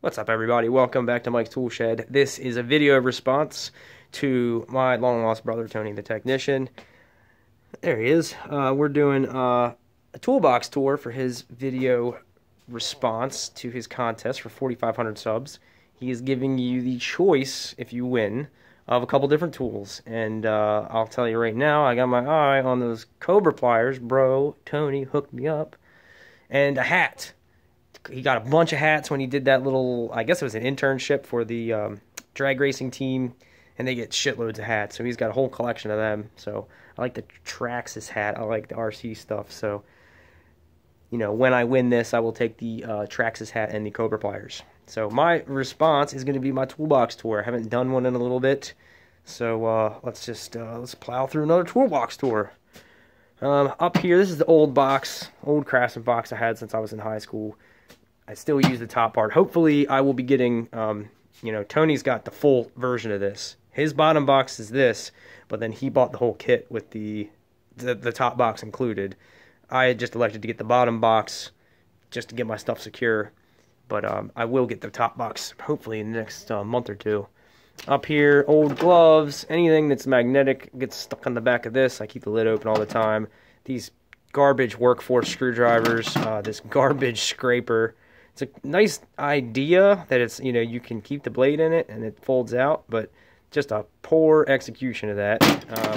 What's up, everybody? Welcome back to Mike's Tool Shed. This is a video response to my long-lost brother, Tony the Technician. There he is. We're doing a toolbox tour for his video response to his contest for 4,500 subs. He is giving you the choice, if you win, of a couple different tools. And I'll tell you right now, I got my eye on those Cobra pliers. Bro, Tony hooked me up. And a hat. He got a bunch of hats when he did that little, I guess it was an internship for the drag racing team, and they get shitloads of hats. So he's got a whole collection of them. So I like the Traxxas hat. I like the RC stuff. So, you know, when I win this, I will take the Traxxas hat and the Cobra pliers. So my response is going to be my toolbox tour. I haven't done one in a little bit. So let's plow through another toolbox tour. Up here, this is the old box, old Craftsman box I had since I was in high school. I still use the top part. Hopefully, I will be getting, you know, Tony's got the full version of this. His bottom box is this, but then he bought the whole kit with the top box included. I had just elected to get the bottom box just to get my stuff secure, but I will get the top box hopefully in the next month or two. Up here, old gloves, anything that's magnetic gets stuck on the back of this. I keep the lid open all the time. These garbage workforce screwdrivers, this garbage scraper. It's a nice idea that it's, you know, you can keep the blade in it and it folds out, but just a poor execution of that.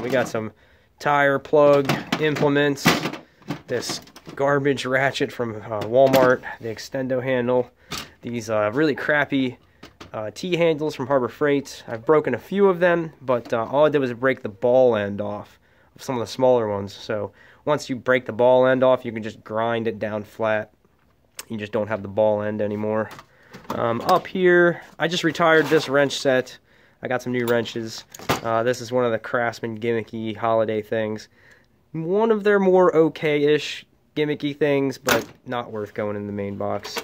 We got some tire plug implements, this garbage ratchet from Walmart, the extendo handle, these really crappy T-handles from Harbor Freight. I've broken a few of them, but all I did was break the ball end off of some of the smaller ones. So once you break the ball end off, you can just grind it down flat. You just don't have the ball end anymore. Up here, I just retired this wrench set. I got some new wrenches. This is one of the Craftsman gimmicky holiday things. One of their more okay-ish gimmicky things, but not worth going in the main box.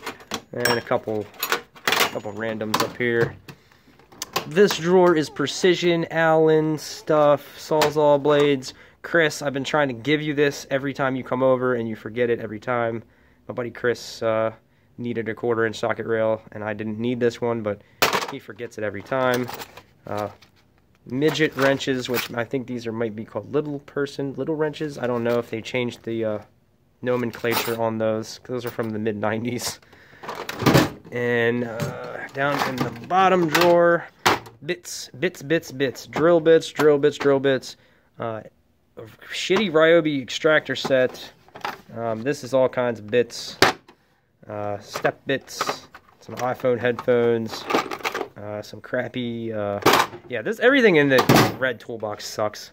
And a couple randoms up here. This drawer is Precision Allen stuff, Sawzall blades. Chris, I've been trying to give you this every time you come over, and you forget it every time. My buddy Chris needed a 1/4-inch socket rail, and I didn't need this one, but he forgets it every time. Midget wrenches, which I think these might be called little wrenches. I don't know if they changed the nomenclature on those, because those are from the mid-90s. And down in the bottom drawer, bits, drill bits. Shitty Ryobi extractor set. This is all kinds of bits, step bits, some iPhone headphones, some crappy, yeah, everything in the red toolbox sucks.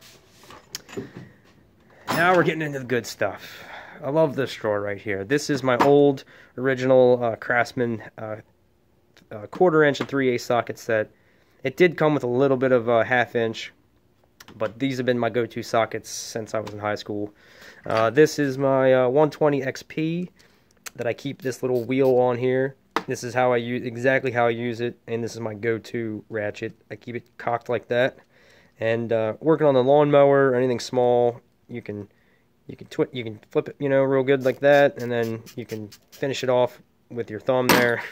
Now we're getting into the good stuff. I love this drawer right here. This is my old original Craftsman 1/4-inch and 3/8 socket set. It did come with a little bit of a 1/2-inch, but these have been my go-to sockets since I was in high school. This is my 120 XP that I keep this little wheel on here. This is how I exactly how I use it, and this is my go-to ratchet. I keep it cocked like that. And working on the lawnmower or anything small, you can flip it, you know, real good like that, and then you can finish it off with your thumb there.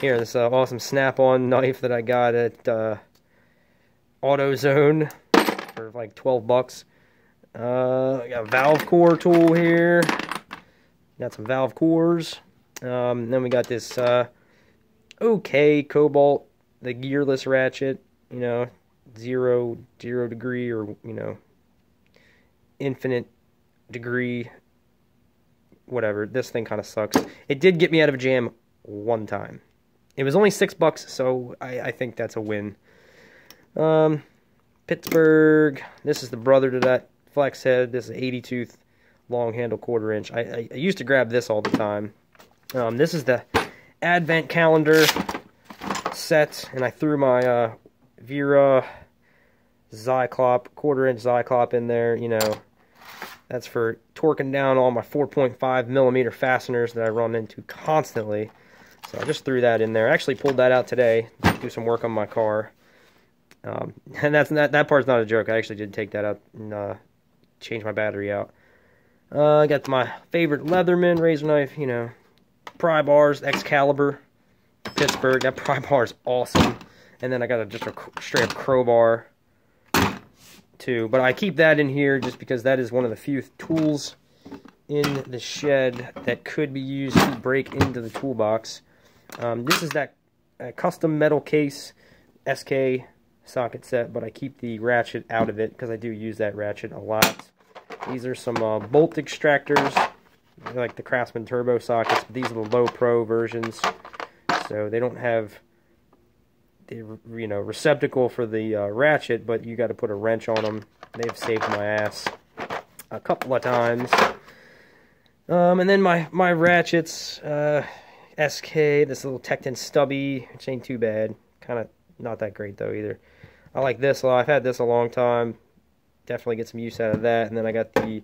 Here, this awesome snap-on knife that I got at AutoZone for like 12 bucks. I got a valve core tool here. Got some valve cores. Then we got this okay Cobalt, the gearless ratchet. You know, zero degree, or you know, infinite degree, whatever. This thing kind of sucks. It did get me out of a jam one time. It was only $6, so I think that's a win. Pittsburgh. This is the brother to that flex head. This is an 80-tooth long handle 1/4-inch. I used to grab this all the time. This is the advent calendar set, and I threw my Vera Zyklop 1/4-inch Zyklop in there. You know, that's for torquing down all my 4.5mm fasteners that I run into constantly. So I just threw that in there. I actually pulled that out today to do some work on my car. And that part's not a joke. I actually did take that out and change my battery out. I got my favorite Leatherman razor knife, you know, pry bars, Excalibur, Pittsburgh. That pry bar is awesome. And then I got just a straight up crowbar too. But I keep that in here just because that is one of the few tools in the shed that could be used to break into the toolbox. This is that custom metal case SK socket set, but I keep the ratchet out of it because I do use that ratchet a lot. These are some bolt extractors, like the Craftsman Turbo sockets, but these are the low pro versions, so they don't have the receptacle for the ratchet, but you got to put a wrench on them. They've saved my ass a couple of times. And then my ratchets, SK, this little Tekton stubby, which ain't too bad. Kind of not that great though either. I like this a lot. I've had this a long time. Definitely get some use out of that. And then I got the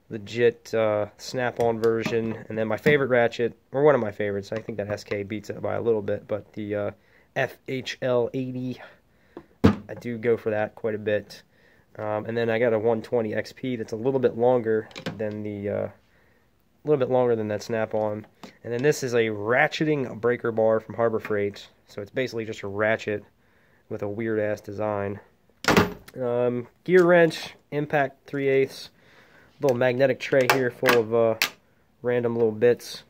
legit snap-on version. And then my favorite ratchet, or one of my favorites, I think that SK beats it by a little bit, but the FHL 80, I do go for that quite a bit. And then I got a 120 XP that's a little bit longer than that snap-on. And then this is a ratcheting breaker bar from Harbor Freight. So it's basically just a ratchet with a weird-ass design. Gear wrench, impact 3/8. Little magnetic tray here full of random little bits,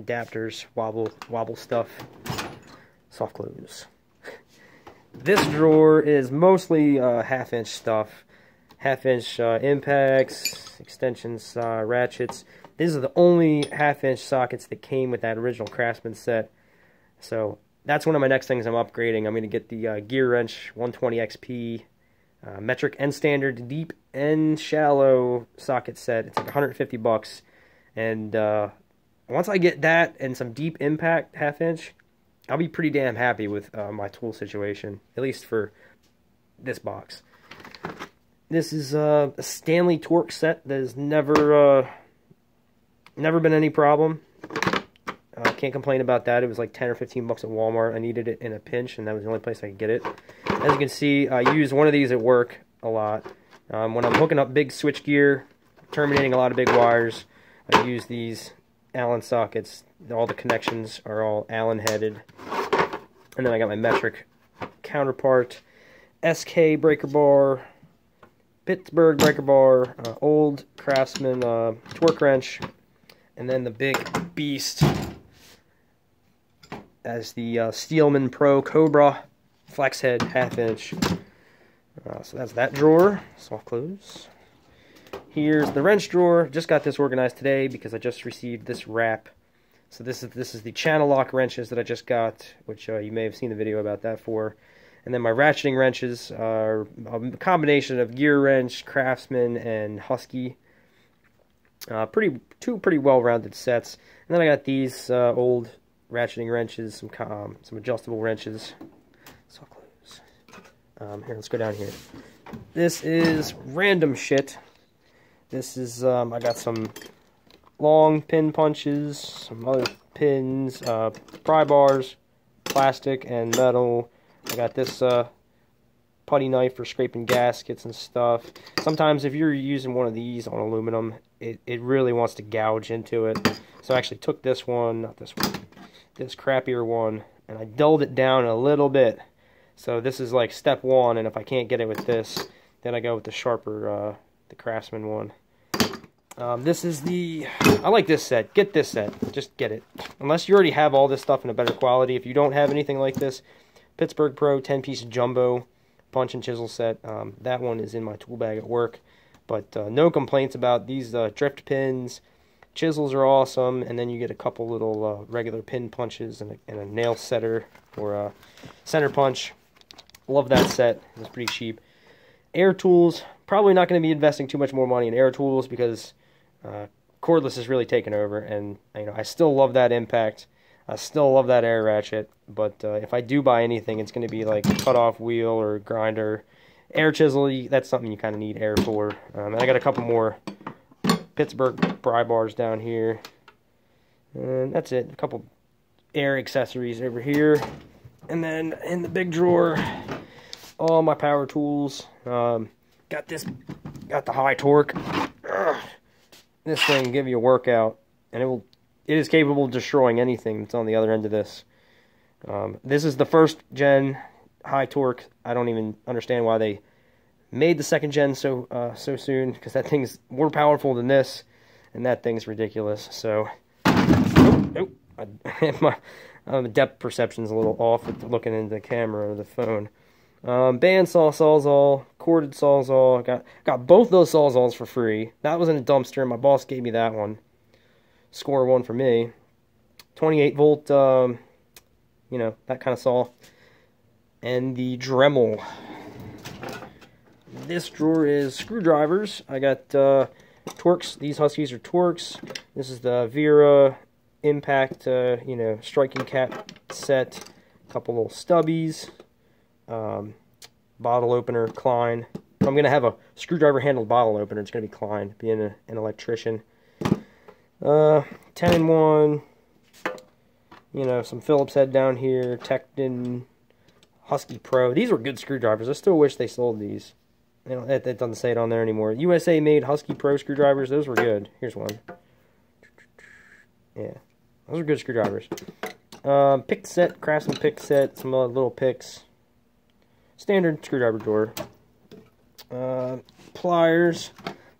adapters, wobble stuff. Soft close. This drawer is mostly half-inch stuff. Half-inch impacts, extensions, ratchets. These are the only half-inch sockets that came with that original Craftsman set. So that's one of my next things I'm upgrading. I'm going to get the gear wrench 120 XP, metric and standard, deep and shallow socket set. It's like 150 bucks. And once I get that and some deep impact half-inch, I'll be pretty damn happy with my tool situation, at least for this box. This is a Stanley Torque set that has never been any problem. Can't complain about that. It was like 10 or 15 bucks at Walmart. I needed it in a pinch, and that was the only place I could get it. As you can see, I use one of these at work a lot. When I'm hooking up big switch gear, terminating a lot of big wires, I use these Allen sockets. All the connections are all Allen headed. And then I got my metric counterpart, SK breaker bar, Pittsburgh breaker bar, old Craftsman torque wrench, and then the big beast as the Steelman Pro Cobra flex head half-inch. So that's that drawer. Soft close. Here's the wrench drawer. Just got this organized today because I just received this wrap. So this is the channel lock wrenches that I just got, which you may have seen the video about that for. And then my ratcheting wrenches are a combination of gear wrench, Craftsman, and Husky. Two pretty well-rounded sets. And then I got these old ratcheting wrenches, some adjustable wrenches. So close. Here, let's go down here. This is random shit. This is I got some long pin punches, some other pins, pry bars, plastic and metal. I got this putty knife for scraping gaskets and stuff. Sometimes if you're using one of these on aluminum, it really wants to gouge into it. So I actually took this one, not this one, this crappier one, and I dulled it down a little bit. So this is like step one, and if I can't get it with this, then I go with the sharper, the Craftsman one. This is I like this set. Get this set. Just get it. Unless you already have all this stuff in a better quality. If you don't have anything like this, Pittsburgh Pro 10-piece jumbo punch and chisel set. That one is in my tool bag at work. But no complaints about these drift pins. Chisels are awesome. And then you get a couple little regular pin punches and a nail setter or a center punch. Love that set. It's pretty cheap. Air tools. Probably not going to be investing too much more money in air tools because cordless is really taken over. And I still love that impact. I still love that air ratchet, but if I do buy anything, it's going to be like a cutoff wheel or grinder. Air chisel, that's something you kind of need air for. And I got a couple more Pittsburgh pry bars down here. And that's it. A couple air accessories over here. And then in the big drawer, all my power tools. Got the high torque. This thing will give you a workout, and it is capable of destroying anything that's on the other end of this. This is the first gen high torque. I don't even understand why they made the second gen so soon, because that thing's more powerful than this, and that thing's ridiculous. So, my depth perception's a little off with looking into the camera or the phone. Bandsaw, Sawzall, corded Sawzall. Got both those Sawzalls for free. That was in a dumpster. My boss gave me that one. Score one for me. 28 volt, you know, that kind of saw. And the Dremel. This drawer is screwdrivers. I got Torx. These Huskies are Torx. This is the Vera Impact, you know, striking cap set. A couple little stubbies. Bottle opener, Klein. If I'm going to have a screwdriver handled bottle opener, it's going to be Klein, being an electrician. 10-in-1. You know, some Phillips head down here. Tekton, Husky Pro. These were good screwdrivers. I still wish they sold these. You know, that doesn't say it on there anymore. USA made Husky Pro screwdrivers. Those were good. Here's one. Yeah, those are good screwdrivers. Pick set, Craftsman pick set. Some little picks. Standard screwdriver drawer. Pliers.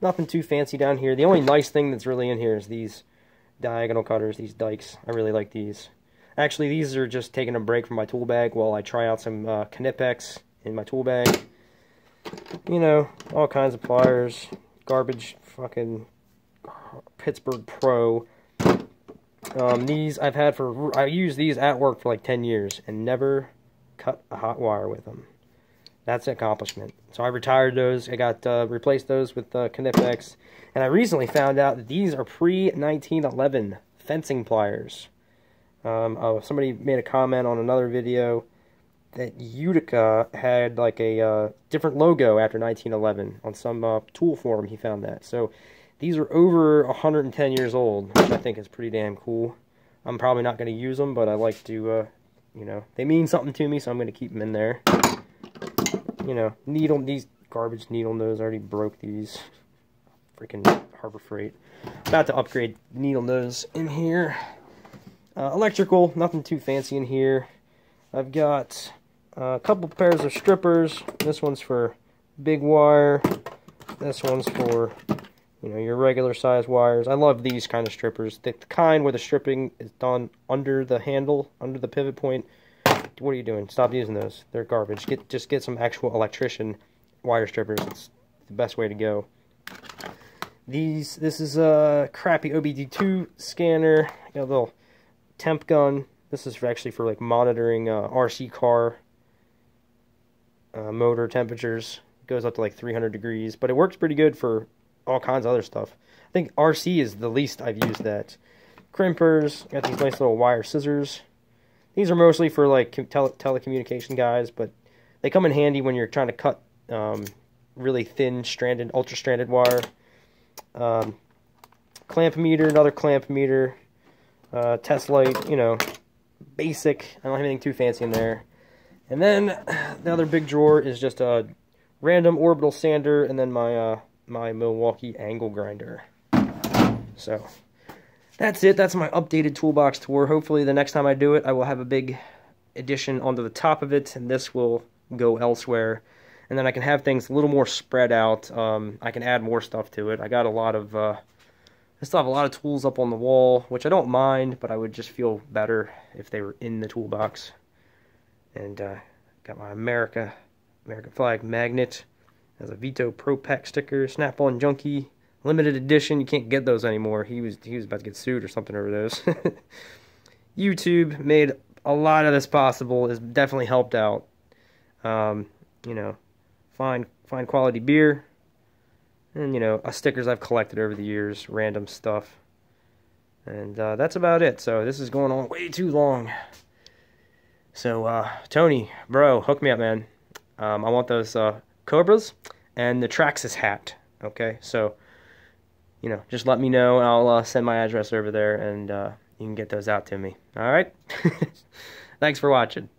Nothing too fancy down here. The only nice thing that's really in here is these diagonal cutters, these dikes. I really like these. Actually, these are just taking a break from my tool bag while I try out some Knipex in my tool bag. You know, all kinds of pliers. Garbage fucking Pittsburgh Pro. These I've had for... I used these at work for like 10 years and never cut a hot wire with them. That's an accomplishment. So I retired those. I got replaced those with Knipex. And I recently found out that these are pre-1911 fencing pliers. Somebody made a comment on another video that Utica had like a different logo after 1911. On some tool forum he found that. So these are over 110 years old, which I think is pretty damn cool. I'm probably not going to use them, but I like to, you know, they mean something to me, so I'm going to keep them in there. You know, these garbage needle nose, I already broke these. Freaking Harbor Freight. About to upgrade needle nose in here. Electrical, nothing too fancy in here. I've got a couple pairs of strippers. This one's for big wire. This one's for, you know, your regular size wires. I love these kind of strippers. The kind where the stripping is done under the handle, under the pivot point. What are you doing? Stop using those. They're garbage. Just get some actual electrician wire strippers. It's the best way to go. This is a crappy OBD2 scanner. Got a little temp gun. This is actually for like monitoring RC car motor temperatures. It goes up to like 300 degrees, but it works pretty good for all kinds of other stuff. I think RC is the least I've used that. Crimpers. Got these nice little wire scissors. These are mostly for like telecommunication guys, but they come in handy when you're trying to cut really thin stranded, ultra stranded wire. Clamp meter, another clamp meter. Test light, you know, basic. I don't have anything too fancy in there. And then the other big drawer is just a random orbital sander, and then my my Milwaukee angle grinder. So that's it. That's my updated toolbox tour. Hopefully the next time I do it, I will have a big addition onto the top of it, and this will go elsewhere. And then I can have things a little more spread out. I can add more stuff to it. I got a lot of... I still have a lot of tools up on the wall, which I don't mind, but I would just feel better if they were in the toolbox. And got my American flag magnet. Has a Vito Pro Pack sticker, Snap-on Junkie. Limited edition, you can't get those anymore. He was about to get sued or something over those. YouTube made a lot of this possible. It's definitely helped out. You know, fine quality beer. And, you know, stickers I've collected over the years, random stuff. And that's about it. So this is going on way too long. So, Tony, bro, hook me up, man. I want those Cobras and the Traxxas hat. Okay, so... you know, just let me know, and I'll send my address over there, and you can get those out to me. All right? Thanks for watching.